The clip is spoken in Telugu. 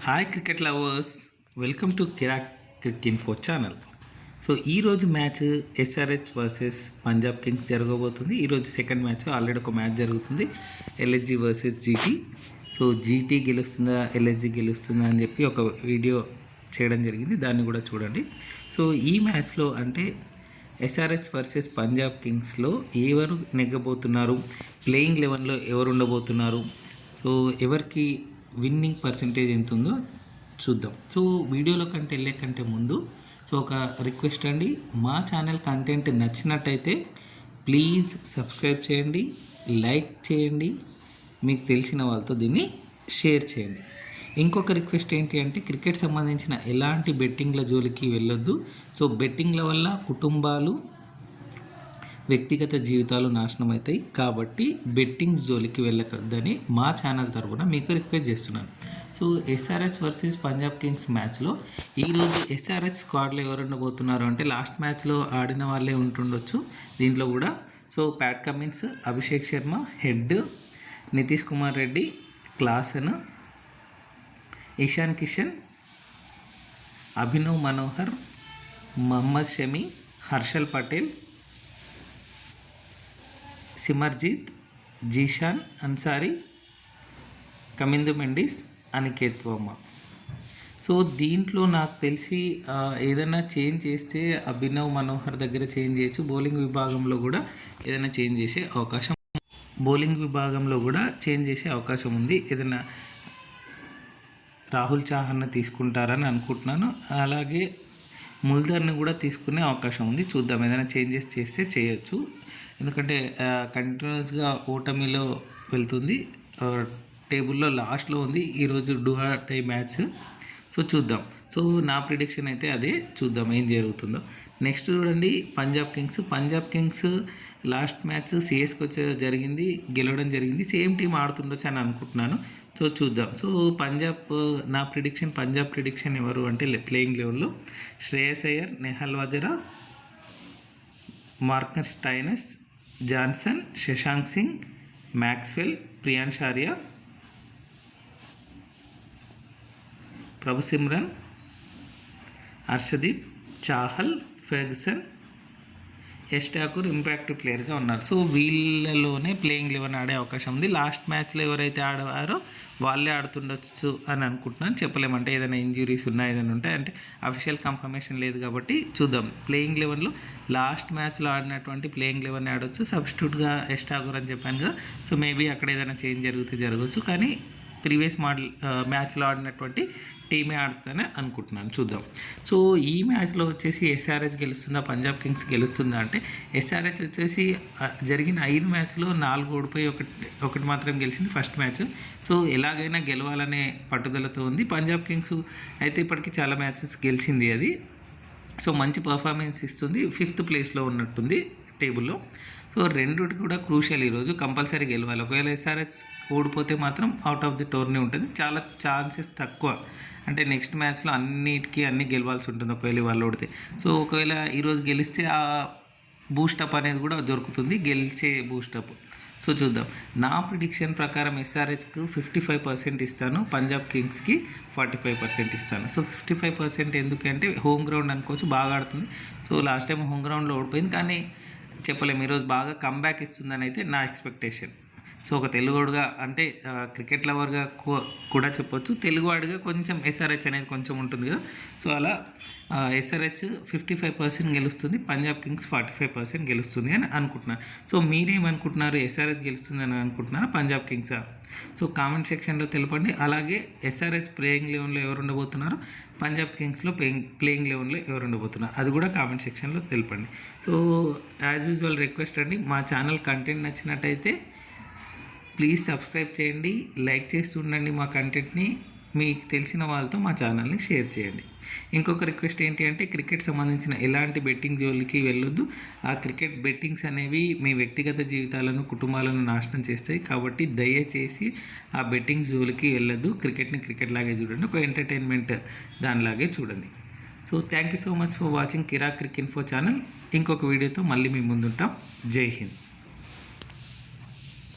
Hi cricket lovers, welcome to Kirak cric info channel. So ఈరోజు match SRH versus Punjab kings జరగబోతుంది. ఈరోజు సెకండ్ మ్యాచ్, ఆల్రెడీ ఒక మ్యాచ్ జరుగుతుంది, LSG versus GT. So GT గెలుస్తుందా ఎల్ఎస్జి గెలుస్తుందా అని చెప్పి ఒక వీడియో చేయడం జరిగింది, దాన్ని కూడా చూడండి. సో ఈ మ్యాచ్లో అంటే ఎస్ఆర్హెచ్ వర్సెస్ పంజాబ్ కింగ్స్లో ఎవరు నెగ్గబోతున్నారు, ప్లేయింగ్ 11లో ఎవరు ఉండబోతున్నారు, సో ఎవరికి విన్నింగ్ పర్సంటేజ్ ఎంత ఉందో చూద్దాం. సో వీడియోలో వెళ్ళే కంటే ముందు ఒక రిక్వెస్ట్ అండి, మా ఛానల్ కంటెంట్ నచ్చినట్టయితే ప్లీజ్ సబ్స్క్రైబ్ చేయండి, లైక్ చేయండి, మీకు తెలిసిన వాళ్ళతో దీన్ని షేర్ చేయండి. ఇంకొక రిక్వెస్ట్ ఏంటి అంటే, క్రికెట్ సంబంధించిన ఎలాంటి బెట్టింగ్ల జోలికి వెళ్ళొద్దు. సో బెట్టింగ్ల వల్ల కుటుంబాలు, వ్యక్తిగత జీవితాలు నాశనం అవుతాయి. కాబట్టి బెట్టింగ్స్ జోలికి వెళ్ళకద్దని మా ఛానల్ తరఫున మీకు రిక్వెస్ట్ చేస్తున్నాను. So SRH versus Punjab Kings మ్యాచ్లో ఈరోజు ఎస్ఆర్హెచ్ స్క్వాడ్లో ఎవరు ఉండబోతున్నారు అంటే, లాస్ట్ మ్యాచ్లో ఆడిన వాళ్ళే ఉంటుండొచ్చు దీంట్లో కూడా. So Pat Cummins, Abhishek Sharma Head, Nitish Kumar Reddy, Klaasen, Ishan Kishan, Abhinav Manohar, Mohammed Shami, Harshal Patel, Simarjeet, Zeeshan Ansari, Kamindu Mendis, Aniket Varma. So దీంట్లో నాకు తెలిసి ఏదైనా చేంజ్ చేస్తే అభినవ్ మనోహర్ దగ్గర చేంజ్ చేయొచ్చు. బౌలింగ్ విభాగంలో కూడా ఏదైనా చేంజ్ చేసే అవకాశం ఉంది. ఏదైనా రాహుల్ చాహర్ని తీసుకుంటారని అనుకుంటున్నాను. అలాగే ముల్దర్ని కూడా తీసుకునే అవకాశం ఉంది. చూద్దాం, ఏదైనా చేంజెస్ చేస్తే చేయొచ్చు. ఎందుకంటే కంటిన్యూస్గా ఓటమిలో వెళ్తుంది, టేబుల్లో లాస్ట్లో ఉంది. ఈరోజు do or die match. So చూద్దాం. సో నా ప్రిడిక్షన్ అయితే అదే, చూద్దాం ఏం జరుగుతుందో. నెక్స్ట్ చూడండి, పంజాబ్ కింగ్స్ లాస్ట్ మ్యాచ్ సిఎస్కి జరిగింది, గెలవడం జరిగింది. సేమ్ టీం ఆడుతుండొచ్చు అని అనుకుంటున్నాను. సో చూద్దాం. సో పంజాబ్ ప్రిడిక్షన్ ఎవరు అంటే, ప్లేయింగ్ లెవెల్లో Shreyas Iyer, Nehal Wadhera, Marcus Stoinis, Johnson, Shashank Singh, Maxwell, Priyansh Arya, Prabhsimran, Harshdeep, Chahal, Ferguson, Yash Thakur impact ప్లేయర్గా ఉన్నారు. సో వీళ్ళలోనే ప్లేయింగ్ 11 ఆడే అవకాశం ఉంది. లాస్ట్ మ్యాచ్లో ఎవరైతే ఆడారో వాళ్ళే ఆడుతుండొచ్చు అని అనుకుంటున్నాను. చెప్పలేమంటే ఏదైనా ఇంజురీస్ ఉన్నా, ఏదైనా ఉంటాయి అంటే అఫీషియల్ కన్ఫర్మేషన్ లేదు కాబట్టి చూద్దాం. ప్లేయింగ్ 11లో లాస్ట్ మ్యాచ్లో ఆడినటువంటి ప్లేయింగ్ 11 ఆడవచ్చు. సబ్స్టిట్యూట్గా యష్ ఠాకూర్ అని చెప్పాను కదా. సో మేబీ అక్కడ ఏదైనా చేంజ్ జరగవచ్చు. కానీ ప్రీవియస్ మ్యాచ్లో ఆడినటువంటి టీమే ఆడుతుందని అనుకుంటున్నాను. చూద్దాం. సో ఈ మ్యాచ్లో వచ్చేసి ఎస్ఆర్హెచ్ గెలుస్తుందా, పంజాబ్ కింగ్స్ గెలుస్తుందా అంటే, ఎస్ఆర్హెచ్ వచ్చేసి జరిగిన 5 మ్యాచ్లో 4 ఓడిపోయి ఒకటి మాత్రం గెలిచింది ఫస్ట్ మ్యాచ్. సో ఎలాగైనా గెలవాలనే పట్టుదలతో ఉంది. పంజాబ్ కింగ్స్ అయితే ఇప్పటికీ చాలా మ్యాచెస్ గెలిచింది అది. సో మంచి పర్ఫార్మెన్స్ ఇస్తుంది, 5th ప్లేస్లో ఉన్నట్టుంది టేబుల్లో. సో రెండుటి కూడా క్రూషియల్, ఈరోజు కంపల్సరీ గెలవాలి. ఒకవేళ ఎస్ఆర్హెచ్ ఓడిపోతే మాత్రం అవుట్ ఆఫ్ ది టోర్నీ ఉంటుంది. చాలా ఛాన్సెస్ తక్కువ, అంటే నెక్స్ట్ మ్యాచ్లో అన్ని గెలవాల్సి ఉంటుంది ఒకవేళ వాళ్ళు ఓడితే. సో ఒకవేళ ఈరోజు గెలిస్తే ఆ బూస్టప్ అనేది కూడా దొరుకుతుంది, గెలిచే బూస్టప్. సో చూద్దాం. నా ప్రిడిక్షన్ ప్రకారం ఎస్ఆర్హెచ్కు 55% ఇస్తాను, పంజాబ్ కింగ్స్కి 45% ఇస్తాను. సో 55% ఎందుకంటే హోమ్ గ్రౌండ్ అనుకోవచ్చు, బాగా ఆడుతుంది. సో లాస్ట్ టైం హోమ్ గ్రౌండ్లో ఓడిపోయింది, కానీ చెప్పలేము ఈరోజు బాగా కమ్బ్యాక్ ఇస్తుందని అయితే నా ఎక్స్పెక్టేషన్. సో ఒక తెలుగువాడుగా అంటే క్రికెట్ లవర్గా కూడా చెప్పొచ్చు, తెలుగువాడిగా కొంచెం ఎస్ఆర్హెచ్ అనేది కొంచెం ఉంటుంది కదా. సో అలా ఎస్ఆర్హెచ్ 55% గెలుస్తుంది, పంజాబ్ కింగ్స్ 45% గెలుస్తుంది అని అనుకుంటున్నాను. సో మీరేమనుకుంటున్నారు, ఎస్ఆర్హెచ్ గెలుస్తుంది అని అనుకుంటున్నారా, పంజాబ్ కింగ్సా? సో కామెంట్ సెక్షన్లో తెలపండి. అలాగే ఎస్ఆర్హెచ్ ప్లేయింగ్ 11లో ఎవరు ఉండబోతున్నారు, పంజాబ్ కింగ్స్లో ప్లేయింగ్ 11లో ఎవరు ఉండబోతున్నారు, అది కూడా కామెంట్ సెక్షన్లో తెలపండి. సో యాజ్ యూజువల్ రిక్వెస్ట్ అండి, మా ఛానల్ కంటెంట్ నచ్చినట్టయితే ప్లీజ్ సబ్స్క్రైబ్ చేయండి, లైక్ చేస్తూ ఉండండి మా కంటెంట్ని, మీకు తెలిసిన వాళ్ళతో మా ఛానల్ని షేర్ చేయండి. ఇంకొక రిక్వెస్ట్ ఏంటి అంటే, క్రికెట్ సంబంధించిన ఎలాంటి బెట్టింగ్ జోలికి వెళ్ళొద్దు. ఆ క్రికెట్ బెట్టింగ్స్ అనేవి మీ వ్యక్తిగత జీవితాలను, కుటుంబాలను నాశనం చేస్తాయి. కాబట్టి దయచేసి ఆ బెట్టింగ్ జోలికి వెళ్ళొద్దు. క్రికెట్ని క్రికెట్ లాగే చూడండి, ఒక ఎంటర్టైన్మెంట్ దానిలాగే చూడండి. So thank you so much for watching Kirak cric info channel. ఇంకొక వీడియోతో మళ్ళీ మీ ముందుంటాం. జై హింద్.